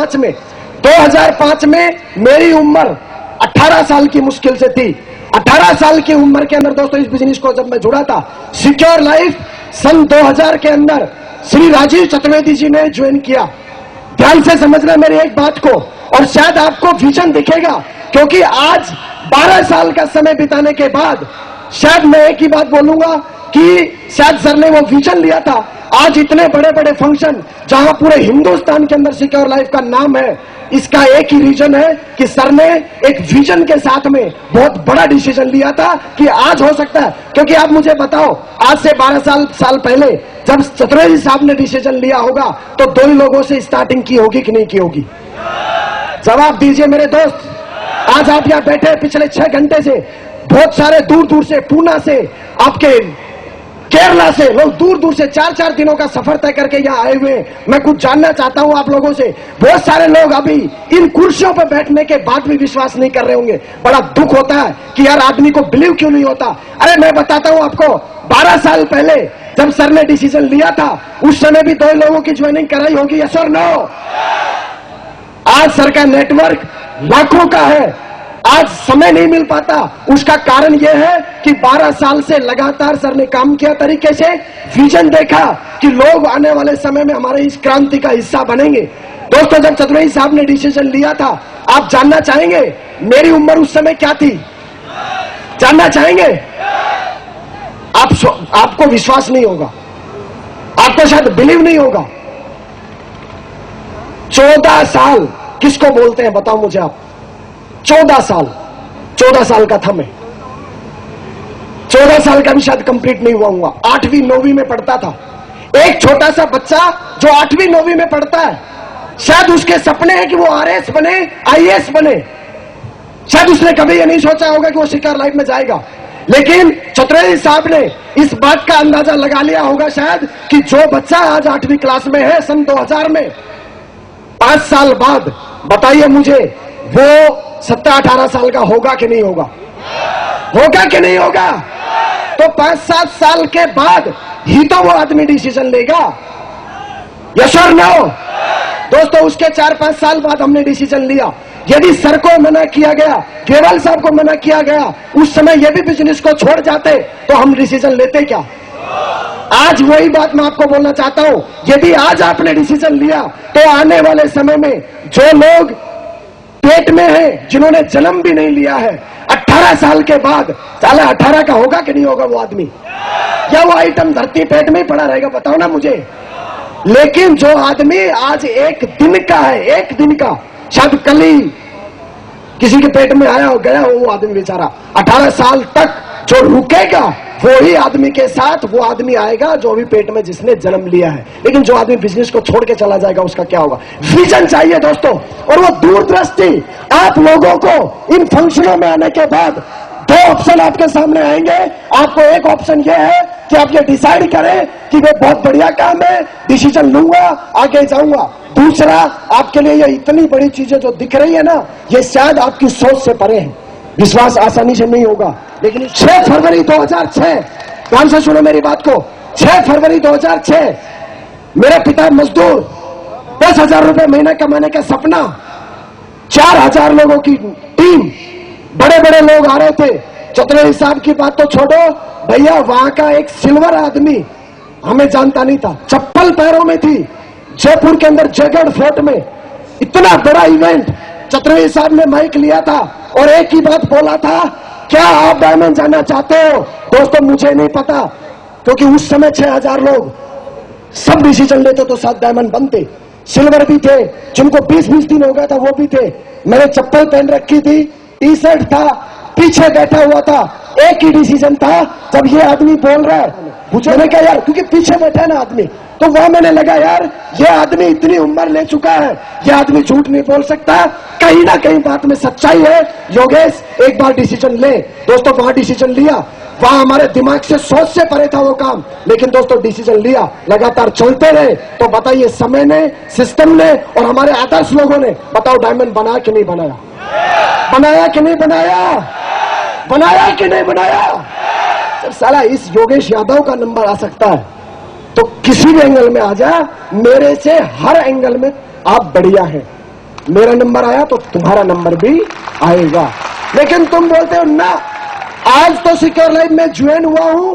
2005 में 2005 में मेरी उम्र 18 साल की मुश्किल से थी। 18 साल की उम्र के अंदर दोस्तों इस बिजनेस को जब मैं जुड़ा था, सिक्योर लाइफ सन 2000 के अंदर श्री राजीव चतुर्वेदी जी ने ज्वाइन किया। ध्यान से समझना मेरी एक बात को, और शायद आपको विजन दिखेगा, क्योंकि आज 12 साल का समय बिताने के बाद शायद मैं एक ही बात बोलूंगा कि शायद सर ने वो विजन लिया था। आज इतने बड़े बड़े फंक्शन जहां पूरे हिंदुस्तान के अंदर सिक्योर लाइफ का नाम है, इसका एक ही रीजन है कि सर ने एक विजन के साथ में बहुत बड़ा डिसीजन लिया था कि आज हो सकता है। क्योंकि आप मुझे बताओ, आज से 12 साल पहले जब चतुर्वेदी साहब ने डिसीजन लिया होगा तो 2 ही लोगों से स्टार्टिंग की होगी कि नहीं की होगी? जवाब दीजिए मेरे दोस्त। आज आप यहां बैठे, पिछले 6 घंटे से बहुत सारे दूर दूर से, पूना से, आपके केरला से लोग दूर दूर से 4-4 दिनों का सफर तय करके यहाँ आए हुए। मैं कुछ जानना चाहता हूं आप लोगों से। बहुत सारे लोग अभी इन कुर्सियों पर बैठने के बाद भी विश्वास नहीं कर रहे होंगे। बड़ा दुख होता है कि यार आदमी को बिलीव क्यों नहीं होता। अरे मैं बताता हूं आपको, 12 साल पहले जब सर ने डिसीजन लिया था, उस समय भी 2 लोगों की ज्वाइनिंग कराई होगी, यस और नो? आज सर का नेटवर्क लाखों का है, आज समय नहीं मिल पाता। उसका कारण यह है कि 12 साल से लगातार सर ने काम किया तरीके से, विजन देखा कि लोग आने वाले समय में हमारे इस क्रांति का हिस्सा बनेंगे। दोस्तों, जब चतुर्वेदी साहब ने डिसीजन लिया था, आप जानना चाहेंगे मेरी उम्र उस समय क्या थी? जानना चाहेंगे? आपको विश्वास नहीं होगा, आपको शायद बिलीव नहीं होगा। 14 साल किसको बोलते हैं बताओ मुझे आप? 14 साल का था मैं। 14 साल का भी शायद कंप्लीट नहीं हुआ हूँ। 8वीं 9वीं में पढ़ता था। एक छोटा सा बच्चा जो 8वीं 9वीं में पढ़ता है, शायद उसके सपने हैं कि वो आरएस बने, आईएएस बने। शायद उसने कभी ये नहीं सोचा होगा कि वो सिक्योर लाइफ में जाएगा। लेकिन चतुर्वेदी साहब ने इस बात का अंदाजा लगा लिया होगा शायद कि जो बच्चा आज 8वीं क्लास में है सन 2000 में, 5 साल बाद बताइए मुझे वो 17-18 साल का होगा कि नहीं होगा? होगा कि नहीं होगा? तो 5-7 साल के बाद ही तो वो आदमी डिसीजन लेगा, यस और नो? दोस्तों, उसके 4-5 साल बाद हमने डिसीजन लिया। यदि सर को मना किया गया, केवल साहब को मना किया गया, उस समय ये भी बिजनेस को छोड़ जाते तो हम डिसीजन लेते क्या? आज वही बात मैं आपको बोलना चाहता हूं। यदि आज आपने डिसीजन लिया तो आने वाले समय में जो लोग पेट में है, जिन्होंने जन्म भी नहीं लिया है, 18 साल के बाद, साला 18 का होगा कि नहीं होगा वो आदमी? क्या वो आइटम धरती पेट में ही पड़ा रहेगा? बताओ ना मुझे। लेकिन जो आदमी आज 1 दिन का है, 1 दिन का, शायद कल ही किसी के पेट में आया हो गया हो, वो आदमी बेचारा 18 साल तक जो रुकेगा, वो ही आदमी के साथ वो आदमी आएगा जो अभी पेट में जिसने जन्म लिया है। लेकिन जो आदमी बिजनेस को छोड़ के चला जाएगा, उसका क्या होगा? विजन चाहिए दोस्तों, और वो दूरदृष्टि। आप लोगों को इन फंक्शनों में आने के बाद 2 ऑप्शन आपके सामने आएंगे। आपको एक ऑप्शन ये है कि आप ये डिसाइड करें कि वो बहुत बढ़िया काम है, डिसीजन लूंगा, आगे जाऊंगा। दूसरा, आपके लिए ये इतनी बड़ी चीजें जो दिख रही है ना, ये शायद आपकी सोच से परे है, विश्वास आसानी से नहीं होगा। लेकिन 6 फरवरी 2006, ध्यान से सुनो मेरी बात को, 6 फरवरी 2006 मेरे पिता मजदूर, 10,000 रुपए महीना कमाने का सपना, 4,000 लोगों की टीम, बड़े बड़े लोग आ रहे थे। चतुर्वेदी साहब की बात तो छोड़ो भैया, वहां का एक सिल्वर आदमी हमें जानता नहीं था, चप्पल पैरों में थी, जयपुर के अंदर जयगढ़ फोर्ट में इतना बड़ा इवेंट चतुर्वेदी साहब ने माइक लिया था और एक ही बात बोला था, क्या आप डायमंड जाना चाहते हो? दोस्तों, मुझे नहीं पता, क्योंकि उस समय 6,000 लोग सब डिसीजन लेते तो 7 डायमंड बनते। सिल्वर भी थे, जिनको 20-20 दिन हो गया था वो भी थे। मैंने चप्पल पहन रखी थी, टी-शर्ट था, पीछे बैठा हुआ था, एक ही डिसीजन था। जब ये आदमी बोल रहा है, मैंने कहा यार, क्योंकि पीछे बैठा है ना आदमी, तो वहां मैंने लगा यार ये आदमी इतनी उम्र ले चुका है, ये आदमी झूठ नहीं बोल सकता, कहीं ना कहीं बात में सच्चाई है। योगेश, एक बार डिसीजन ले। दोस्तों, वहां डिसीजन लिया, वहां हमारे दिमाग से, सोच से परे था वो काम, लेकिन दोस्तों डिसीजन लिया, लगातार चलते रहे। तो बताइए, समय ने, सिस्टम ने और हमारे आदर्श लोगों ने, बताओ डायमंड बनाया कि नहीं बनाया? बनाया कि नहीं बनाया? बनाया कि नहीं बनाया? जब साला इस योगेश यादव का नंबर आ सकता है तो किसी भी एंगल में आ जा, मेरे से हर एंगल में आप बढ़िया हैं। मेरा नंबर आया तो तुम्हारा नंबर भी आएगा। लेकिन तुम बोलते हो ना, आज तो सिक्योर लाइफ में ज्वाइन हुआ हूं,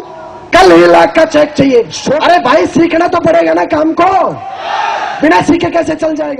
कल ही लाख का चेक चाहिए। अरे भाई सीखना तो पड़ेगा ना काम को, बिना सीखे कैसे चल जाएगा।